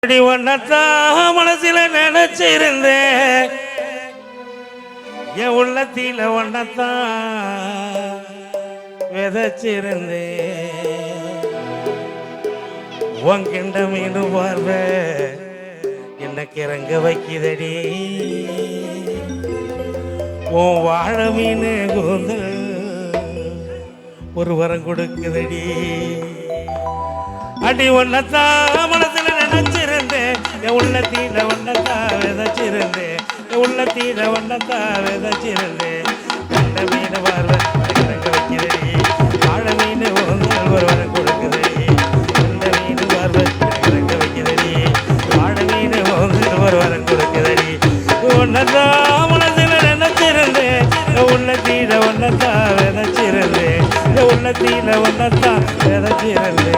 ஒன்னத்தான் மனசில நினைச்சிருந்தேன் என் உள்ளத்தில ஒன்னத்தான் விதைச்சிருந்தேன் உங்கிண்ட மீனு பார்வை என்ன கிறங்க வைக்குதடி உன் வாழை மீன் கூந்தல் ஒரு வரம் கொடுக்குதடி அடி ஒன்னத்தான் மனசுல நினைச்சிருந்தேன் என் உள்ளத்தில ஒன்னத்தான் விதைச்சிருந்தேன் என் உள்ளத்தில ஒன்னத்தான் விதைச்சிருந்தேன் கண்ட மீன் பார்வை கிறங்க வைக்குதடி வாழை மீன் கூந்தல் ஒரு வரம் கொடுக்குதடி கண்ட மீன் பார்வை கிறங்க வைக்குதடி வாழை மீன் கூந்தல் ஒரு வரம் கொடுக்குதடி ஒன்னத்தான் மனசுல நினைச்சிருந்தேன் என் உள்ளத்தில ஒன்னத்தான் விதைச்சிருந்தேன் என் உள்ளத்தில ஒன்னத்தான் விதைச்சிருந்தேன்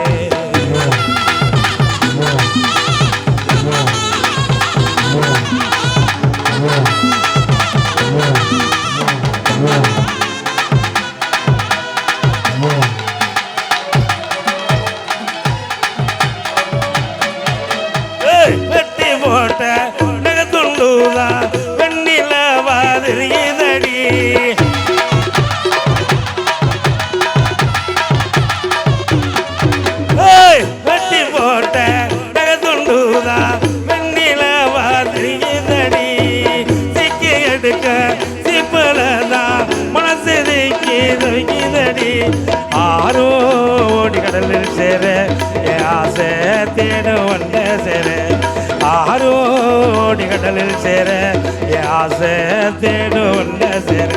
வெட்டி போட்ட நகத்துண்டுதா வெண்ணில வாதிரியதடி வெட்டி போட்ட நகத்துண்டுதா வெண்ணில வாதிரியதடி சிக்கி எடுக்க சிப்பலதான் மனசு வைக்கிதடி ஆரோ ஓடி கடலில் சேர என் ஆசை தேடும் வந்த சேர ஆரோ ஓடி கடலில் சேர என் ஆசை தேடும் வந்த சேர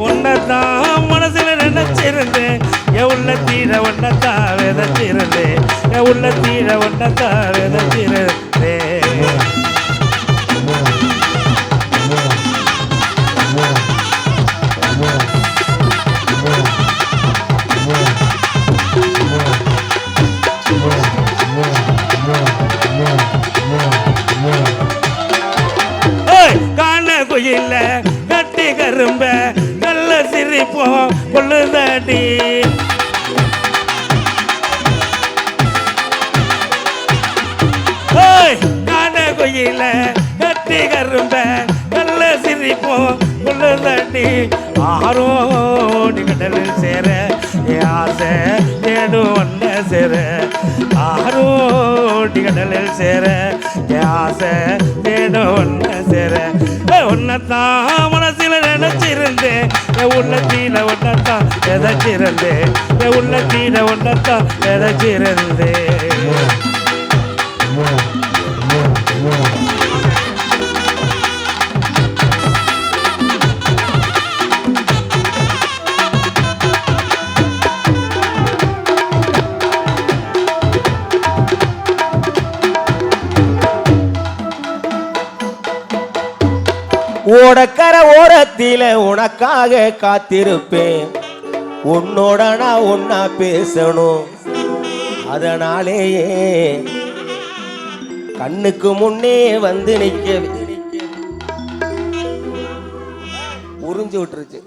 உன்னதான் மனசுல நினைச்சிருந்தேன் என் உள்ளத்தீர ஒன்னத்தான் விதைச்சிருந்தேன் என் உள்ளத்தீர ஒன்னத்தான் விதைச்சிருந்தேன் இல்ல கட்டி கரும்ப நல்ல சிரிப்போம் கொள்ளுதாடி காண கொயில கட்டி கரும்ப நல்ல சிரிப்போம் கொள்ளுதாடி ஆரோடி கடலில் சேர ஆசை தேடும் ஒன்ன சேர ஆரோடி கடலில் சேர ஆசை தேடும் ஒன்ன சேர உன்னத்தான் மனசில நினைச்சிருந்தேன் என் உள்ளத்தில ஒன்னத்தான் விதைச்சிருந்தேன் என் உள்ளத்தில ஒன்னத்தான் விதைச்சிருந்தேன் ஓடக்கர ஓரத்தில உனக்காக காத்திருப்பேன் உன்னோட நான் ஒன்னா பேசணும் அதனாலேயே கண்ணுக்கு முன்னே வந்து நிக்க உறிஞ்சு விட்டுருச்சு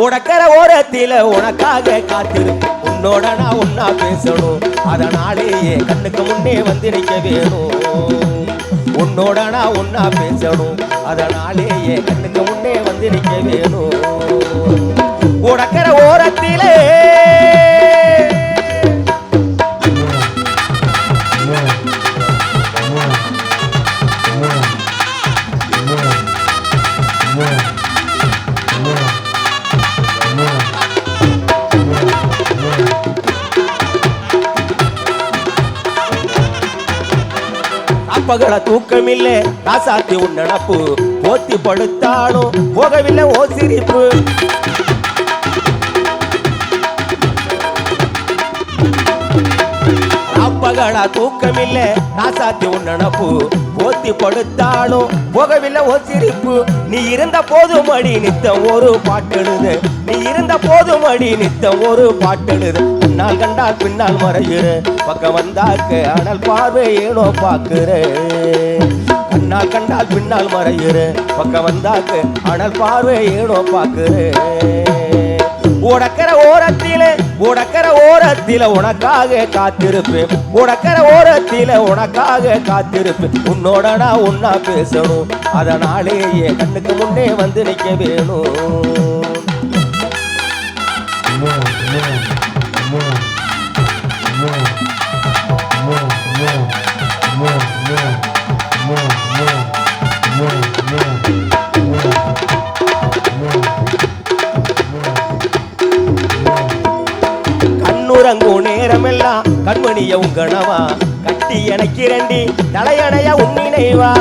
ஓடக்கர ஓரத்தில உனக்காக காத்திருப்பேன் உன்னோட நான் ஒன்னா பேசணும் அதனாலேயே கண்ணுக்கு முன்னே வந்து நிக்க வேணும் உன்னோட நான் ஒன்னா பேசணும் அதனாலேயே கண்ணுக்கு முன்னே வந்து நிக்க வேணும் உடக்கிற ஓரத்திலே பகல தூக்கமில்லை ராசாத்தி உன் நினப்பு போத்தி படுத்தாலும் போகவில்லை ஓ சிரிப்பு பகலா தூக்கமில்லை ராசாத்தி உன் நினப்பு போத்தி படுத்தாலும் போகவில்லை ஓ சிரிப்பு நீ இருந்த போதும் அடி நித்தம் ஒரு பாட்டெழுது நீ இருந்த போதும் அடி நித்தம் ஒரு பாட்டெழுது பின்னால் கண்டால் பின்னால் மறையுற பக்கம் வந்தாக்க ஆனால் பார்வை ஏனோ பாக்குற கண்ணால் கண்டால் பின்னால் மறையுற பக்கம் வந்தாக்க ஆனால் பார்வை ஏனோ பாக்குற உடக்கர ஓரத்தில உனக்காக காத்திருப்பேன் உடக்கர ஓரத்தில உனக்காக காத்திருப்பேன் உன்னோட நான் ஒன்னா பேசணும் அதனாலே என் கண்ணுக்கு முன்னே வந்து நிக்க வேணும் கண்ணுறங்கும் நேரமெல்லாம் கண்மணிய உங்கனவா கட்டி எனக்கு இரண்டி தலையணைய உன்னினைவா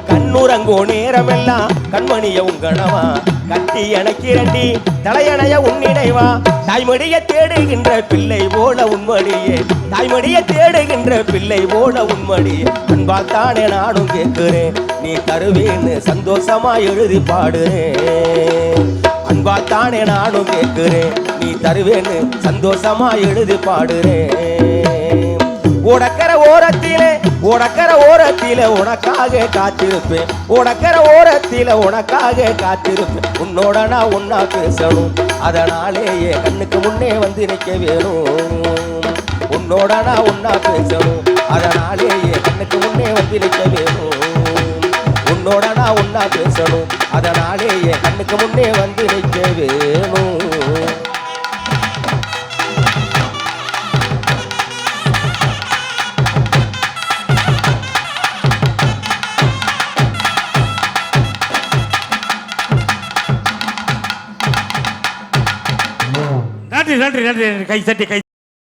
கண்ணுறங்கோ நேரமெல்லாம் கண்மணிய உங்கனவா கட்டி எனக்கு இரண்டி தலையணைய உன்னினைவா தாய்மடிய தேடுகின்ற பிள்ளை போல உன்மடியே தாய்மடிய தேடுகின்ற பிள்ளை போல உன்மடியே அன்பாத்தானே நானும் கேட்கிறேன் நீ தருவேன்னு சந்தோஷமா எழுதி பாடுறேன் அன்பாத்தானே நானும் கேட்கிறேன் நீ தருவேன்னு சந்தோஷமா எழுதி பாடுறேன் உடக்கர ஓரத்தில உனக்காக காத்திருப்பேன் உடக்கர ஓரத்தில உனக்காக காத்திருப்பேன் உன்னோட நான் ஒன்னா பேசணும் அதனாலே என் கண்ணுக்கு முன்னே வந்து நிக்க வேணும் உன்னோட நான் ஒன்னா பேசணும் அதனாலே என் கண்ணுக்கு முன்னே வந்து நிக்க வேணும் உன்னோட நான் ஒன்னா பேசணும் அதனாலே என் கண்ணுக்கு முன்னே வந்து நிக்க வேணும் நன்றி நன்றி நன்றி கை தட்டி